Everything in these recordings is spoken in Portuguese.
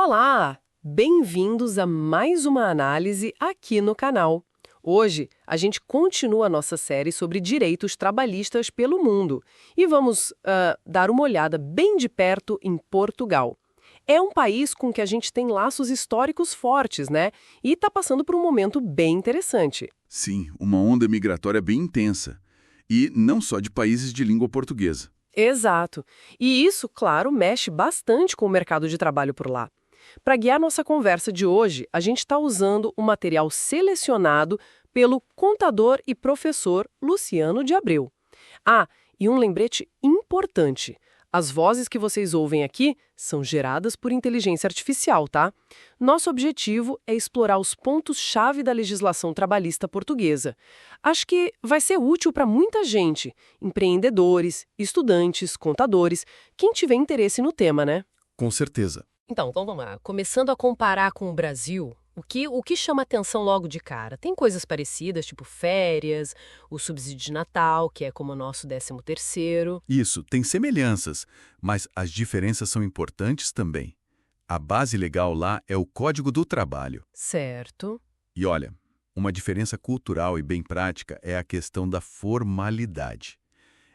Olá! Bem-vindos a mais uma análise aqui no canal. Hoje, a gente continua a nossa série sobre direitos trabalhistas pelo mundo e vamos dar uma olhada bem de perto em Portugal. É um país com que a gente tem laços históricos fortes, né? E está passando por um momento bem interessante. Sim, uma onda migratória bem intensa. E não só de países de língua portuguesa. Exato. E isso, claro, mexe bastante com o mercado de trabalho por lá. Para guiar nossa conversa de hoje, a gente está usando o material selecionado pelo contador e professor Luciano de Abreu. Ah, e um lembrete importante. As vozes que vocês ouvem aqui são geradas por inteligência artificial, tá? Nosso objetivo é explorar os pontos-chave da legislação trabalhista portuguesa. Acho que vai ser útil para muita gente, empreendedores, estudantes, contadores, quem tiver interesse no tema, né? Com certeza. Então vamos lá. Começando a comparar com o Brasil, o que chama atenção logo de cara? Tem coisas parecidas, tipo férias, o subsídio de Natal, que é como o nosso 13º. Isso, tem semelhanças, mas as diferenças são importantes também. A base legal lá é o Código do Trabalho. Certo. E olha, uma diferença cultural e bem prática é a questão da formalidade.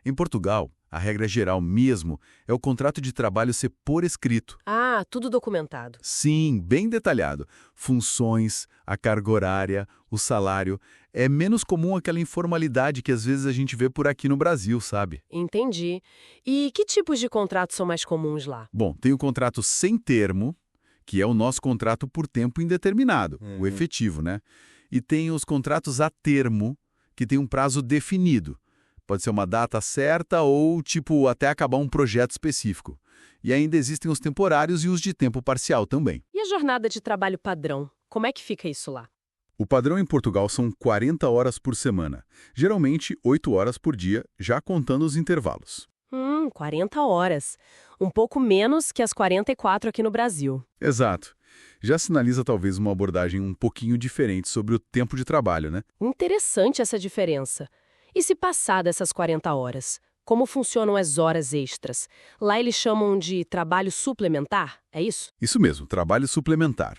Em Portugal, a regra geral mesmo é o contrato de trabalho ser por escrito. Ah, tudo documentado. Sim, bem detalhado. Funções, a carga horária, o salário. É menos comum aquela informalidade que às vezes a gente vê por aqui no Brasil, sabe? Entendi. E que tipos de contratos são mais comuns lá? Bom, tem o contrato sem termo, que é o nosso contrato por tempo indeterminado, o efetivo, né? E tem os contratos a termo, que tem um prazo definido. Pode ser uma data certa ou, tipo, até acabar um projeto específico. E ainda existem os temporários e os de tempo parcial também. E a jornada de trabalho padrão? Como é que fica isso lá? O padrão em Portugal são 40 horas por semana. Geralmente, 8 horas por dia, já contando os intervalos. 40 horas. Um pouco menos que as 44 aqui no Brasil. Exato. Já sinaliza talvez uma abordagem um pouquinho diferente sobre o tempo de trabalho, né? Interessante essa diferença. E se passar dessas 40 horas? Como funcionam as horas extras? Lá eles chamam de trabalho suplementar, é isso? Isso mesmo, trabalho suplementar.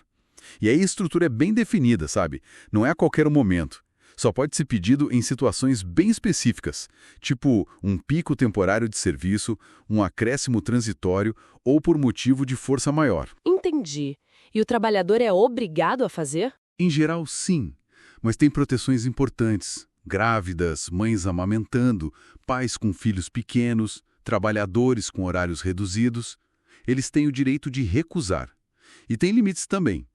E aí a estrutura é bem definida, sabe? Não é a qualquer momento. Só pode ser pedido em situações bem específicas, tipo um pico temporário de serviço, um acréscimo transitório ou por motivo de força maior. Entendi. E o trabalhador é obrigado a fazer? Em geral, sim, mas tem proteções importantes. Grávidas, mães amamentando, pais com filhos pequenos, trabalhadores com horários reduzidos. Eles têm o direito de recusar. E tem limites também.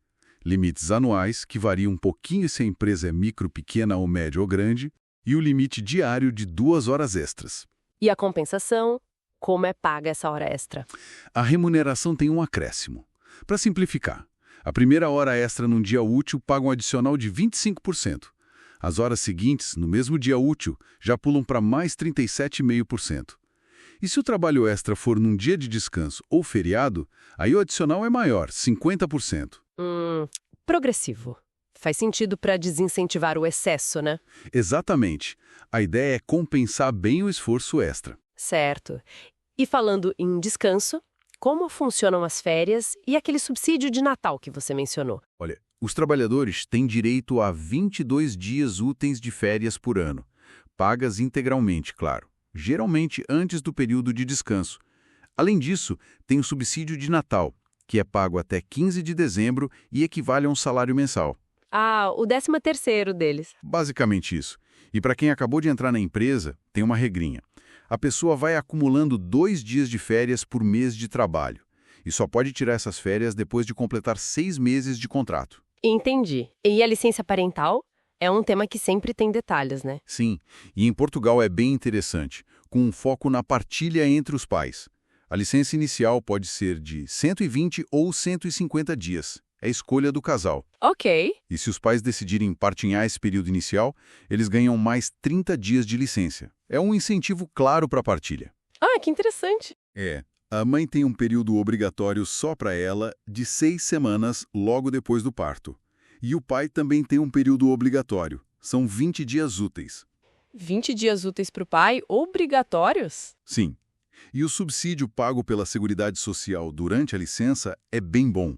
Limites anuais, que variam um pouquinho se a empresa é micro, pequena ou média ou grande, e o limite diário de 2 horas extras. E a compensação? Como é paga essa hora extra? A remuneração tem um acréscimo. Para simplificar, a primeira hora extra num dia útil paga um adicional de 25%. As horas seguintes, no mesmo dia útil, já pulam para mais 37,5%. E se o trabalho extra for num dia de descanso ou feriado, aí o adicional é maior, 50%. Progressivo. Faz sentido para desincentivar o excesso, né? Exatamente. A ideia é compensar bem o esforço extra. Certo. E falando em descanso, como funcionam as férias e aquele subsídio de Natal que você mencionou? Olha, os trabalhadores têm direito a 22 dias úteis de férias por ano, pagas integralmente, claro, geralmente antes do período de descanso. Além disso, tem o subsídio de Natal, que é pago até 15 de dezembro e equivale a um salário mensal. Ah, o 13º deles. Basicamente isso. E para quem acabou de entrar na empresa, tem uma regrinha. A pessoa vai acumulando 2 dias de férias por mês de trabalho. E só pode tirar essas férias depois de completar 6 meses de contrato. Entendi. E a licença parental? É um tema que sempre tem detalhes, né? Sim, e em Portugal é bem interessante, com um foco na partilha entre os pais. A licença inicial pode ser de 120 ou 150 dias. É escolha do casal. Ok. E se os pais decidirem partilhar esse período inicial, eles ganham mais 30 dias de licença. É um incentivo claro para a partilha. Ah, que interessante. É. A mãe tem um período obrigatório só para ela de 6 semanas logo depois do parto. E o pai também tem um período obrigatório. São 20 dias úteis. 20 dias úteis para o pai, obrigatórios? Sim. E o subsídio pago pela Seguridade Social durante a licença é bem bom.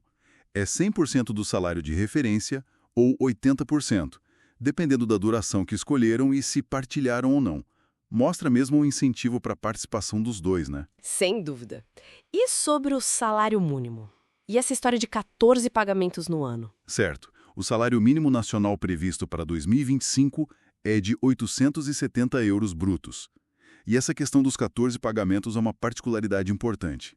É 100% do salário de referência ou 80%, dependendo da duração que escolheram e se partilharam ou não. Mostra mesmo um incentivo para a participação dos dois, né? Sem dúvida. E sobre o salário mínimo? E essa história de 14 pagamentos no ano? Certo. O salário mínimo nacional previsto para 2025 é de 870 euros brutos. E essa questão dos 14 pagamentos é uma particularidade importante.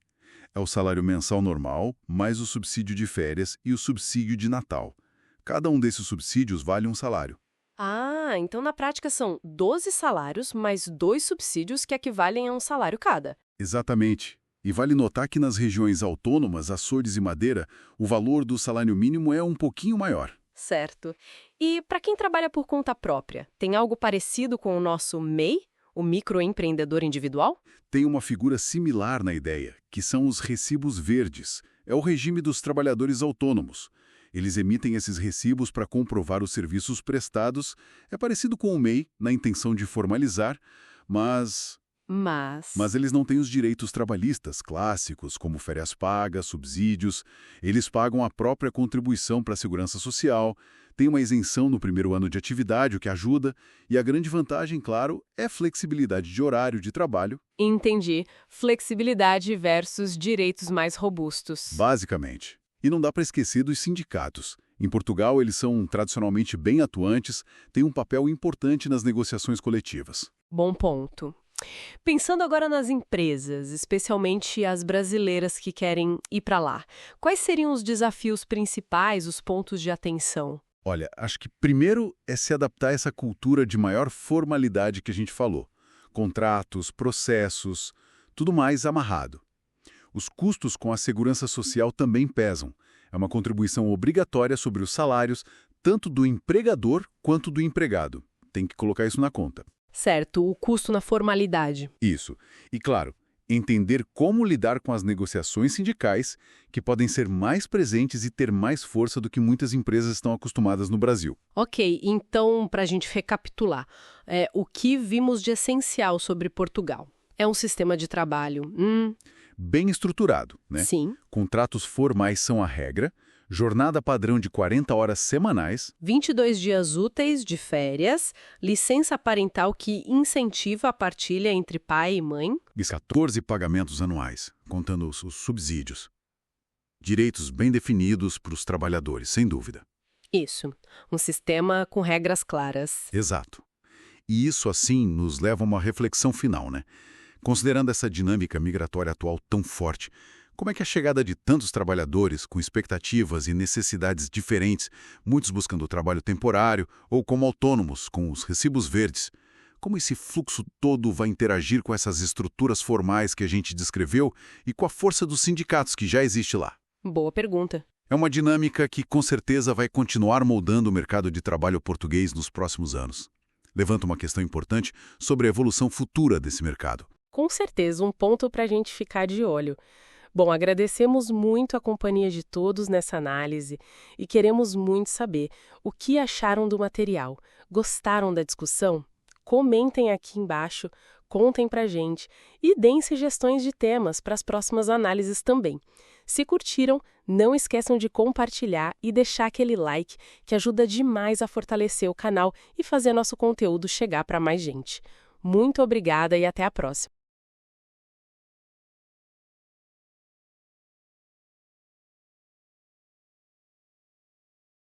É o salário mensal normal, mais o subsídio de férias e o subsídio de Natal. Cada um desses subsídios vale um salário. Ah, então na prática são 12 salários mais 2 subsídios que equivalem a um salário cada. Exatamente. E vale notar que nas regiões autônomas, Açores e Madeira, o valor do salário mínimo é um pouquinho maior. Certo. E para quem trabalha por conta própria, tem algo parecido com o nosso MEI, o microempreendedor individual? Tem uma figura similar na ideia, que são os recibos verdes. É o regime dos trabalhadores autônomos. Eles emitem esses recibos para comprovar os serviços prestados. É parecido com o MEI, na intenção de formalizar, mas eles não têm os direitos trabalhistas clássicos, como férias pagas, subsídios. Eles pagam a própria contribuição para a segurança social, tem uma isenção no primeiro ano de atividade, o que ajuda, e a grande vantagem, claro, é flexibilidade de horário de trabalho. Entendi. Flexibilidade versus direitos mais robustos. Basicamente. E não dá para esquecer dos sindicatos. Em Portugal, eles são tradicionalmente bem atuantes, têm um papel importante nas negociações coletivas. Bom ponto. Pensando agora nas empresas, especialmente as brasileiras que querem ir para lá, quais seriam os desafios principais, os pontos de atenção? Olha, acho que primeiro é se adaptar a essa cultura de maior formalidade que a gente falou. Contratos, processos, tudo mais amarrado. Os custos com a segurança social também pesam. É uma contribuição obrigatória sobre os salários, tanto do empregador quanto do empregado. Tem que colocar isso na conta. Certo, o custo na formalidade. Isso. E, claro, entender como lidar com as negociações sindicais, que podem ser mais presentes e ter mais força do que muitas empresas estão acostumadas no Brasil. Ok, então, para a gente recapitular, o que vimos de essencial sobre Portugal? É um sistema de trabalho Bem estruturado, né? Sim. Contratos formais são a regra, jornada padrão de 40 horas semanais, 22 dias úteis de férias, licença parental que incentiva a partilha entre pai e mãe. e 14 pagamentos anuais, contando os subsídios. Direitos bem definidos para os trabalhadores, sem dúvida. Isso, um sistema com regras claras. Exato. E isso, assim, nos leva a uma reflexão final, né? Considerando essa dinâmica migratória atual tão forte, como é que a chegada de tantos trabalhadores com expectativas e necessidades diferentes, muitos buscando trabalho temporário ou como autônomos, com os recibos verdes, como esse fluxo todo vai interagir com essas estruturas formais que a gente descreveu e com a força dos sindicatos que já existe lá? Boa pergunta. É uma dinâmica que, com certeza, vai continuar moldando o mercado de trabalho português nos próximos anos. Levanta uma questão importante sobre a evolução futura desse mercado. Com certeza, um ponto para a gente ficar de olho. Bom, agradecemos muito a companhia de todos nessa análise e queremos muito saber o que acharam do material. Gostaram da discussão? Comentem aqui embaixo, contem pra gente e deem sugestões de temas para as próximas análises também. Se curtiram, não esqueçam de compartilhar e deixar aquele like que ajuda demais a fortalecer o canal e fazer nosso conteúdo chegar para mais gente. Muito obrigada e até a próxima!